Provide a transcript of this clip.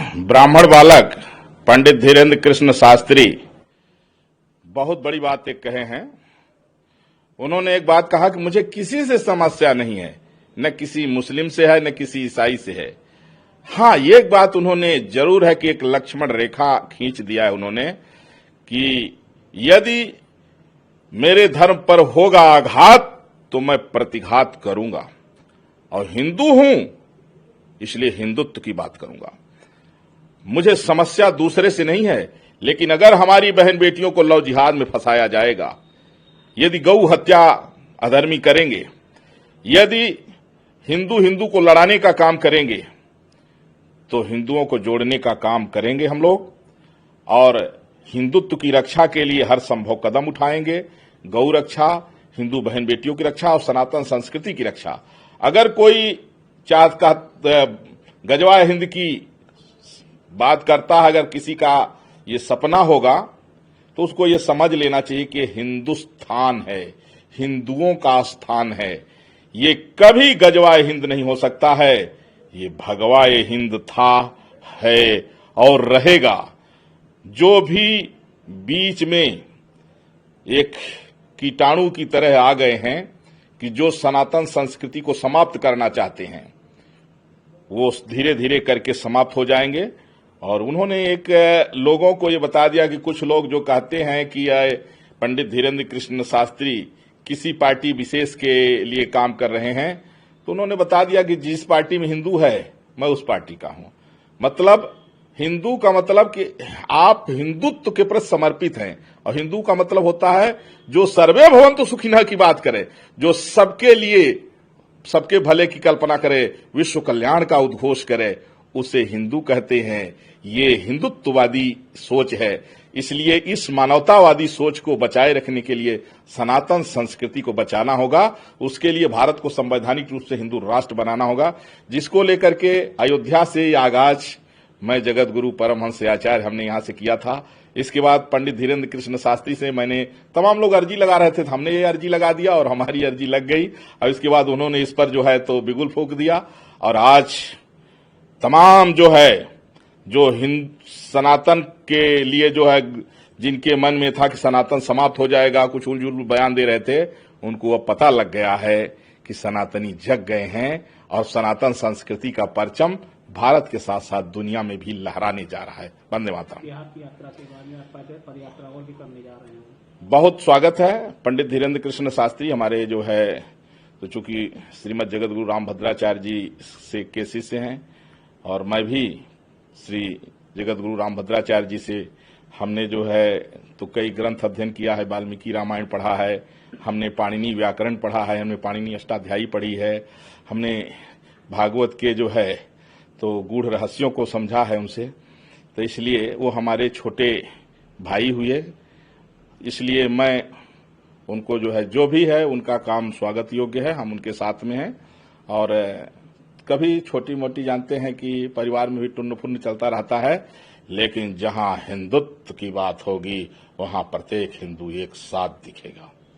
ब्राह्मण बालक पंडित धीरेन्द्र कृष्ण शास्त्री बहुत बड़ी बात एक कहे हैं। उन्होंने एक बात कहा कि मुझे किसी से समस्या नहीं है, न किसी मुस्लिम से है न किसी ईसाई से है। हाँ, ये एक बात उन्होंने जरूर है कि एक लक्ष्मण रेखा खींच दिया है उन्होंने कि यदि मेरे धर्म पर होगा आघात तो मैं प्रतिघात करूंगा, और हिंदू हूं इसलिए हिंदुत्व की बात करूंगा। मुझे समस्या दूसरे से नहीं है, लेकिन अगर हमारी बहन बेटियों को लव जिहाद में फंसाया जाएगा, यदि गौ हत्या अधर्मी करेंगे, यदि हिंदू हिंदू को लड़ाने का काम करेंगे, तो हिंदुओं को जोड़ने का काम करेंगे हम लोग, और हिंदुत्व की रक्षा के लिए हर संभव कदम उठाएंगे। गौ रक्षा, हिंदू बहन बेटियों की रक्षा और सनातन संस्कृति की रक्षा। अगर कोई चाहता गजवा हिंद की बात करता है, अगर किसी का ये सपना होगा तो उसको ये समझ लेना चाहिए कि हिंदुस्तान है, हिंदुओं का स्थान है। ये कभी गजवाए हिंद नहीं हो सकता है, ये भगवाए हिंद था, है और रहेगा। जो भी बीच में एक कीटाणु की तरह आ गए हैं कि जो सनातन संस्कृति को समाप्त करना चाहते हैं, वो धीरे धीरे करके समाप्त हो जाएंगे। और उन्होंने एक लोगों को ये बता दिया कि कुछ लोग जो कहते हैं कि पंडित धीरेन्द्र कृष्ण शास्त्री किसी पार्टी विशेष के लिए काम कर रहे हैं, तो उन्होंने बता दिया कि जिस पार्टी में हिंदू है मैं उस पार्टी का हूं। मतलब हिंदू का मतलब कि आप हिंदुत्व के प्रति समर्पित हैं, और हिंदू का मतलब होता है जो सर्वे भवन्तु सुखिनः की बात करे, जो सबके लिए सबके भले की कल्पना करे, विश्व कल्याण का उद्घोष करे, उसे हिंदू कहते हैं। ये हिंदुत्ववादी सोच है। इसलिए इस मानवतावादी सोच को बचाए रखने के लिए सनातन संस्कृति को बचाना होगा। उसके लिए भारत को संवैधानिक रूप से हिंदू राष्ट्र बनाना होगा, जिसको लेकर के अयोध्या से आगाज मैं जगत गुरु परमहंस आचार्य हमने यहां से किया था। इसके बाद पंडित धीरेन्द्र कृष्ण शास्त्री से मैंने, तमाम लोग अर्जी लगा रहे थे, तो हमने ये अर्जी लगा दिया और हमारी अर्जी लग गई। और इसके बाद उन्होंने इस पर जो है तो बिगुल फूंक दिया, और आज तमाम जो है जो सनातन के लिए जो है जिनके मन में था कि सनातन समाप्त हो जाएगा, कुछ उलझुल बयान दे रहे थे, उनको अब पता लग गया है कि सनातनी जग गए हैं और सनातन संस्कृति का परचम भारत के साथ साथ दुनिया में भी लहराने जा रहा है। वंदे मातरम। यात्रा के बाद पदयात्रा और भी करने जा रहे हैं। बहुत स्वागत है। पंडित धीरेन्द्र कृष्ण शास्त्री हमारे जो है तो चूंकि श्रीमद जगत गुरु रामभद्राचार्य जी से के शिष्य हैं, और मैं भी श्री जगत गुरु रामभद्राचार्य जी से हमने जो है तो कई ग्रंथ अध्ययन किया है। वाल्मीकि रामायण पढ़ा है, हमने पाणिनि व्याकरण पढ़ा है, हमने पाणिनि अष्टाध्यायी पढ़ी है, हमने भागवत के जो है तो गूढ़ रहस्यों को समझा है उनसे। तो इसलिए वो हमारे छोटे भाई हुए। इसलिए मैं उनको जो है जो भी है उनका काम स्वागत योग्य है, हम उनके साथ में हैं। और कभी छोटी मोटी जानते हैं कि परिवार में भी टुन्न फुन्न चलता रहता है, लेकिन जहां हिंदुत्व की बात होगी वहां प्रत्येक हिंदू एक साथ दिखेगा।